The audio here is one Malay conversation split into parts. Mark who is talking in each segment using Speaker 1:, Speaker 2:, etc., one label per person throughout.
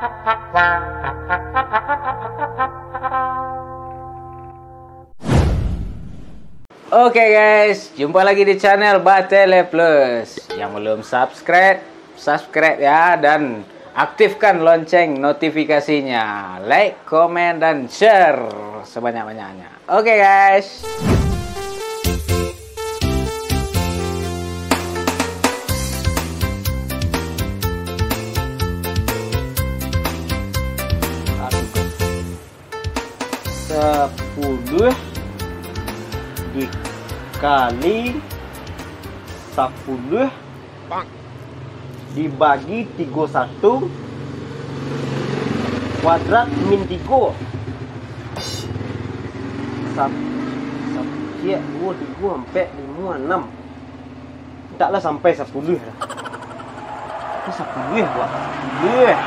Speaker 1: Oke guys, jumpa lagi di channel Batele Plus. Yang belum subscribe ya, dan aktifkan lonceng notifikasinya. Like, komen, dan share sebanyak-banyaknya. Oke guys. Sepuluh dikali 10 dibagi 31 kuadrat min 3. Iya, 2, 3, 4, 5, 6. Taklah sampai 10 lah. Itu 10 buat 10,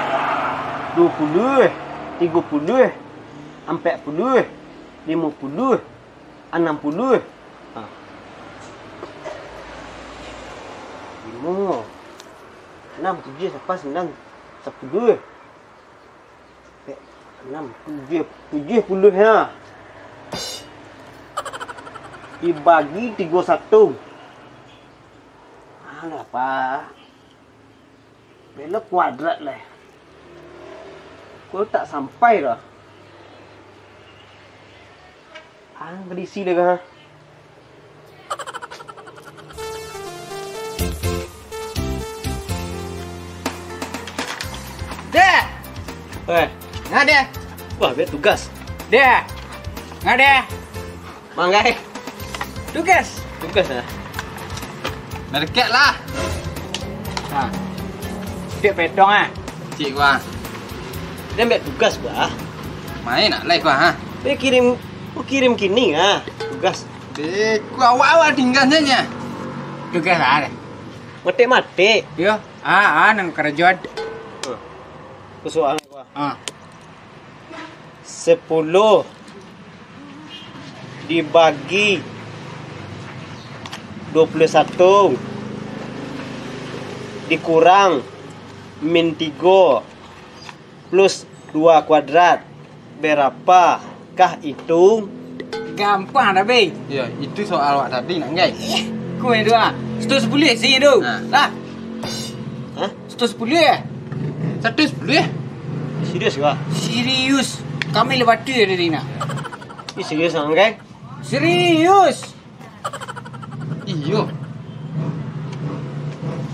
Speaker 1: 20, 30, 40, 50, 60. 5, 6, 7, 8, 9, 10. 6, 70 ya. Dibagi 31. Alah Pak. Belok kuadrat lah. Kau tak sampai dah. Berisi dah kan?
Speaker 2: Dek!
Speaker 1: Nggak deh.
Speaker 2: Wah, biar tugas.
Speaker 1: Deh. Nggak deh.
Speaker 2: Manggai.
Speaker 1: Tugas.
Speaker 2: Tugas ya.
Speaker 1: Merket lah. Nah. Cik pedong ah.
Speaker 3: Cik gua.
Speaker 2: Dia ambil tugas gua.
Speaker 3: Main nak like gua ha.
Speaker 2: Dia kirim kini ah. Tugas.
Speaker 3: Dek, gua awal tinggalnya.
Speaker 1: Tugas lah deh.
Speaker 2: Mati.
Speaker 1: Yo, nang kerja.
Speaker 2: Persoalan gua. 10 dibagi 21 dikurang min 3 plus 2 kuadrat. Berapakah itu?
Speaker 1: Gampang dah, Bey.
Speaker 3: Ya, itu soal wak tadi nak guys.
Speaker 1: Kau yang dua. 110 sih tu. Lah.
Speaker 2: Hah?
Speaker 1: 110 ya?
Speaker 3: 110
Speaker 2: Serius gua?
Speaker 1: Serius. Kami lepas tu ya dari nak.
Speaker 2: Ini serius Anggai?
Speaker 1: Serius.
Speaker 3: Iyo.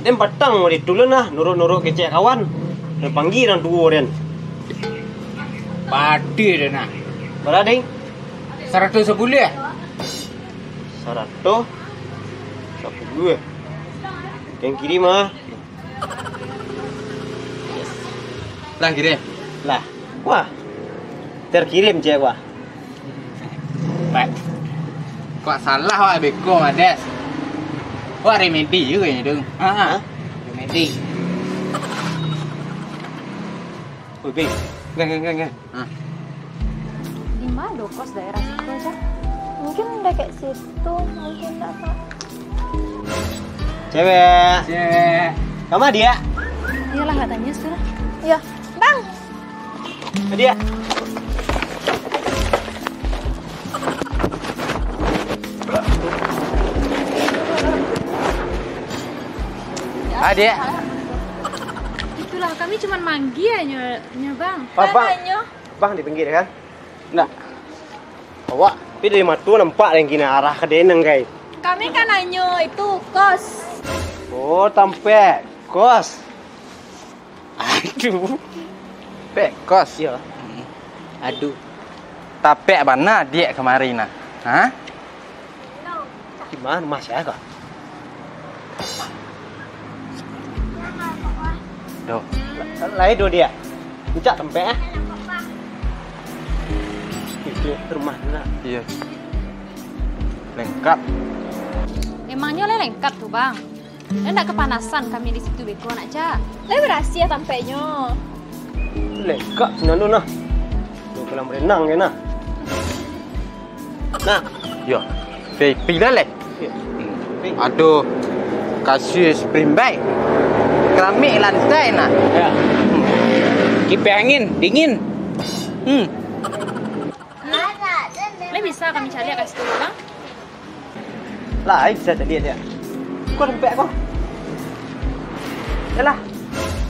Speaker 2: Dan patang mau ditulen lah, nurut kecek kawan. Dan panggil orang tua dan.
Speaker 1: Padi dah nak.
Speaker 2: Berapa ding?
Speaker 1: 110 ya?
Speaker 2: 110. Yang kirim ah.
Speaker 3: Lah kirim.
Speaker 2: Lah, wah. Terkirim cek wah.
Speaker 1: Baik.
Speaker 3: Kok salah wak beko Mades.
Speaker 1: Wah, remedi juga ni dong. Remedi.
Speaker 2: Woi, Bing. Enggak.
Speaker 4: Di mana kos daerah situ aja? Mungkin dekat situ, mungkin apa?
Speaker 2: Cewek.
Speaker 1: Cek.
Speaker 2: Kamu dia?
Speaker 4: Iyalah katanya sekarang. Ya, Bang.
Speaker 2: Dia.
Speaker 1: Adik.
Speaker 4: Itulah kami cuma manggil aja, Bang.
Speaker 2: Bang di pinggir kan?
Speaker 1: Nak.
Speaker 2: Awak, tapi dari matu nampak yang kena arah ke deneng guys.
Speaker 4: Kami kan nanya itu kos.
Speaker 2: Oh, tampek kos.
Speaker 1: Aduh.
Speaker 3: Pek kos.
Speaker 2: Ya.
Speaker 1: Aduh.
Speaker 3: Tapek mana dia kemarin nah. Ha?
Speaker 2: Gimana Mas ya kak?
Speaker 3: Doh.
Speaker 2: Lain do dia. Bucak tampek ah. Itu rumah nak.
Speaker 3: Iya. Lengkap.
Speaker 4: Emangnya lengkap tuh, Bang. Enggak kepanasan kami di situ beko nak cak. Berhasil ya tampeknya.
Speaker 2: Lengkap senang nah. Do kolam renang ya nah. Nah,
Speaker 3: Yo. Pilih leh. Aduh. Kasih spring bag. Keramik lantai nah.
Speaker 2: Ya.
Speaker 1: Kipas angin dingin.
Speaker 4: Le bisa kami cari kat situ bang?
Speaker 2: Lah, bisa jadi dia. Kau dompet kau. Yalah.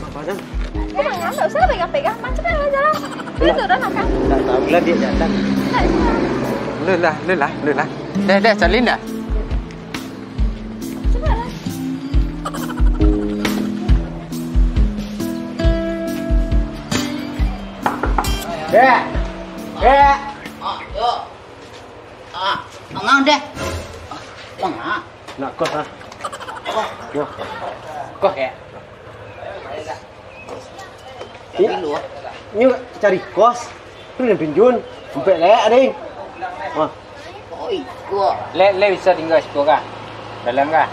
Speaker 2: Apa dah?
Speaker 4: Jangan, tak usah pegang-pegang. Macam mana jalan? Itu dah nak.
Speaker 2: Tak tahu lah dia datang.
Speaker 3: Leh lah. Dah, salin dah.
Speaker 1: Dek.
Speaker 5: Ngang deh. Ngang.
Speaker 2: Nak kos lah. Yo.
Speaker 1: Kok ya?
Speaker 2: Ini cari kos. Tu yang pinjun. Dompet lek ada. Wah.
Speaker 5: Oi, gua.
Speaker 1: Le bisa tinggal situ kah? Dalam kah?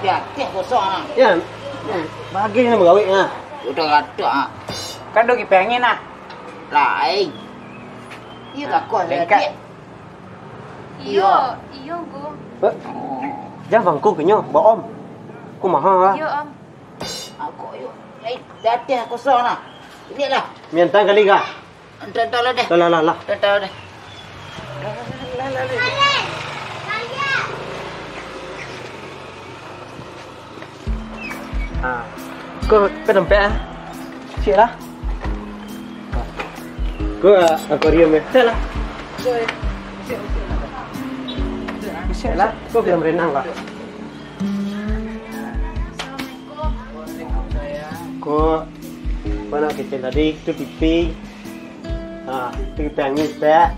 Speaker 5: Ya, kosong ah.
Speaker 2: Ya. Bagi ni bergawe ah.
Speaker 5: Udah ada.
Speaker 1: Kan do kipas angin ah.
Speaker 5: Lain. Iya tak kos
Speaker 1: Lengkap.
Speaker 4: Iyo go.
Speaker 2: Jangan bangku kenyo, bawa om. Ku mahal lah.
Speaker 4: Iyo om.
Speaker 5: Aku yuk. Dah kosong ah. Ini lah.
Speaker 2: Mientang kali kah?
Speaker 5: Entar lah deh.
Speaker 2: Lah.
Speaker 5: Entar deh.
Speaker 2: Ah. Kau dompet ah. Cik lah. Kau akuarium ya. Cik lah. Cik lah. Kau belum berenang lah. Kau mana kecil tadi tu pipi. Pipi pengen tak.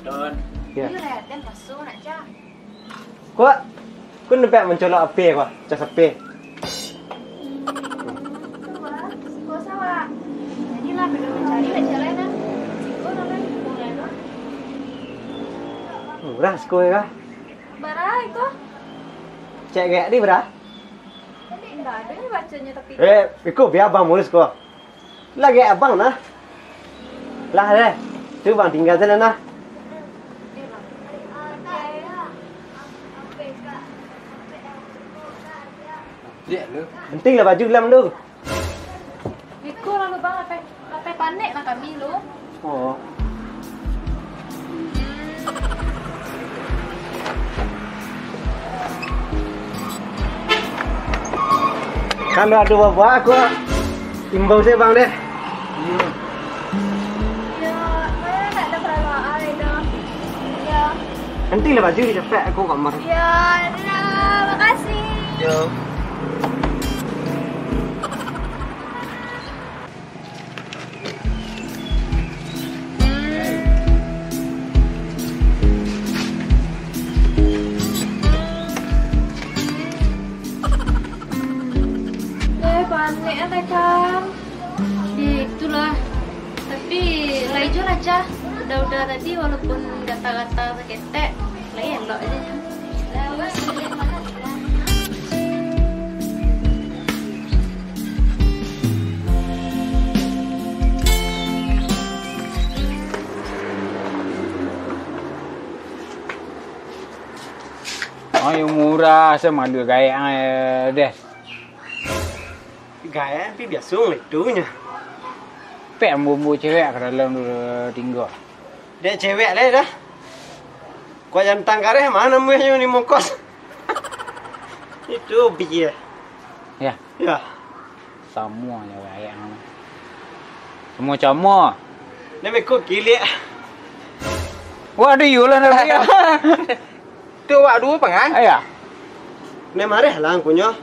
Speaker 1: Don.
Speaker 2: Ya.
Speaker 4: Iyo lah, dan masuk nak jah.
Speaker 2: Kau nampak mencolok api kau, cas api.
Speaker 4: Siko sawa. Jadi lah perlu mencari nak jalan lah. Siko nampak boleh lah.
Speaker 2: Murah sekoi kah?
Speaker 4: Barai kok.
Speaker 2: Cek gak di berah?
Speaker 4: Enggak ada ni bacanya tapi.
Speaker 2: Ikut biar abang mulus kau. Lagi abang nah. Lah deh. Tu bang tinggal sana nah.
Speaker 3: Lihat lu.
Speaker 2: Penting lah baju dalam tu.
Speaker 4: Iko lalu bang apa panik lah kami lu.
Speaker 2: Oh. Kalau ada apa-apa aku timbang saya bang deh.
Speaker 4: Ya, saya nak ada peralatan dah. Ya.
Speaker 2: Nanti lah baju dicepet aku kamar.
Speaker 4: Ya, terima kasih.
Speaker 2: Yo.
Speaker 4: Panik lah kan. Itulah. Tapi lajur aja. Udah tadi walaupun gata-gata seketek, lain elok aja.
Speaker 1: Oh, yang murah sama ada gaya deh.
Speaker 2: Gaya tapi biasa ngitunya.
Speaker 1: Pek bumbu cewek ke dalam tinggal.
Speaker 2: Dia cewek lah dah. Kau jangan tangkare mana muanya ni mongkos. Itu biar.
Speaker 1: Ya,
Speaker 2: Ya.
Speaker 1: semuanya gaya. Semua cama.
Speaker 2: Ni mekok gile.
Speaker 1: Wah, ada yulan ada ya.
Speaker 3: Tu awak dua pengan?
Speaker 1: Ayah.
Speaker 2: Ni marah lah punya.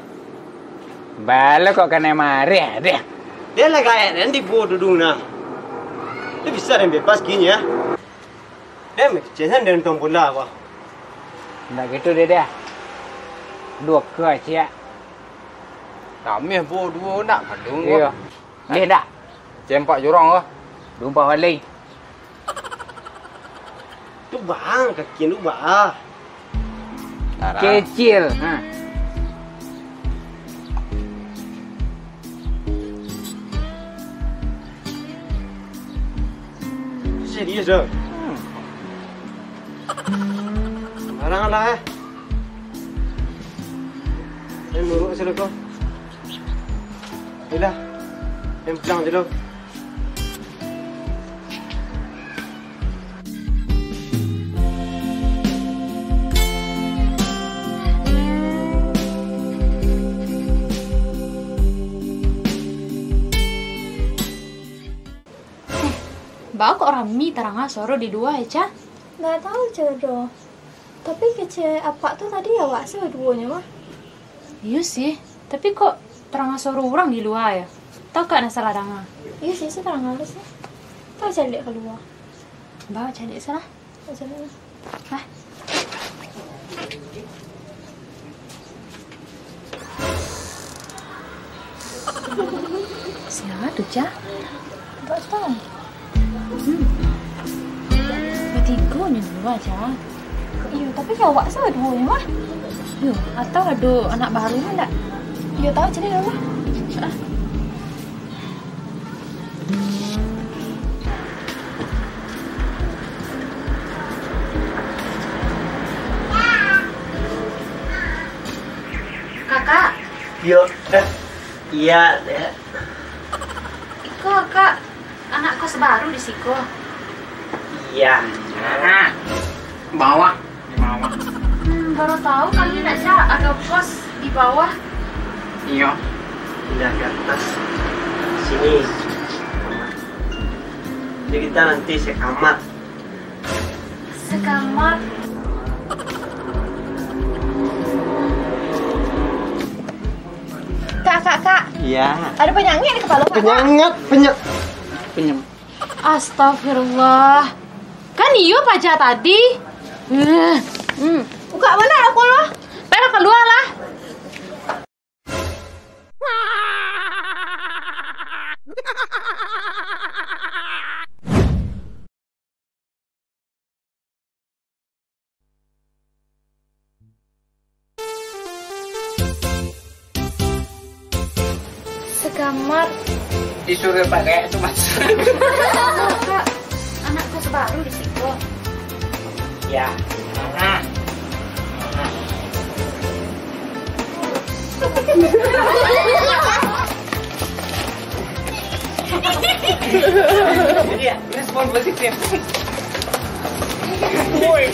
Speaker 1: Bala kok kena marah deh.
Speaker 2: Dia lah gaya nanti buat duduk nah. Dia bisa dan bebas gini ya. Dia macam dan tong bola apa.
Speaker 1: Nggak gitu deh. Dua ke aja.
Speaker 3: Kami dua nak padung.
Speaker 1: Iya. Dia dah.
Speaker 3: Cempak jurang ah.
Speaker 1: Lupa balik.
Speaker 2: Tu bang kaki lu bah.
Speaker 1: Kecil.
Speaker 2: Serius dah. Barang lah. Saya nurut sila kau. Dah. Dan pulang dulu.
Speaker 4: Bawa kok rami terang soro di dua ya, Ca?
Speaker 6: Nggak tahu jodoh. Tapi kece apa tuh tadi ya wak seduanya mah.
Speaker 4: Iya sih, tapi kok terang soro orang di luar ya? Tahu gak nasa ladangnya?
Speaker 6: Iya sih terang halus ya. Tahu cari keluar.
Speaker 4: Bawa cari sana.
Speaker 6: Aja lah.
Speaker 4: Hah? Siapa tuh, Ca?
Speaker 6: Nggak tahu.
Speaker 4: Bertiga nih dua, Ca.
Speaker 6: Iya tapi ya wak seduanya mah.
Speaker 4: Yo, atau ada anak barunya enggak?
Speaker 6: Iya tahu jadi apa?
Speaker 4: Kakak,
Speaker 2: Yo, iya, Dek.
Speaker 4: Kak, anak kos baru di Siko.
Speaker 2: Iya.
Speaker 3: Bawa.
Speaker 4: Baru tahu kali enggak, Ca, ada kos di bawah.
Speaker 3: Iya.
Speaker 2: Pindah ke atas. Sini. Jadi kita nanti sekamar.
Speaker 4: Sekamar.
Speaker 6: Kak.
Speaker 2: Iya.
Speaker 6: Ada penyakit di kepala kak.
Speaker 2: Penyem.
Speaker 4: Astagfirullah. Kan iyo pajak tadi.
Speaker 6: Buka mana aku loh?
Speaker 4: Pengen keluar lah.
Speaker 6: Sekamar.
Speaker 3: Disuruh pakai itu mas.
Speaker 4: Kak, anak kos baru di Siko.
Speaker 3: Ya. Jadi ya, respon positif. Woi.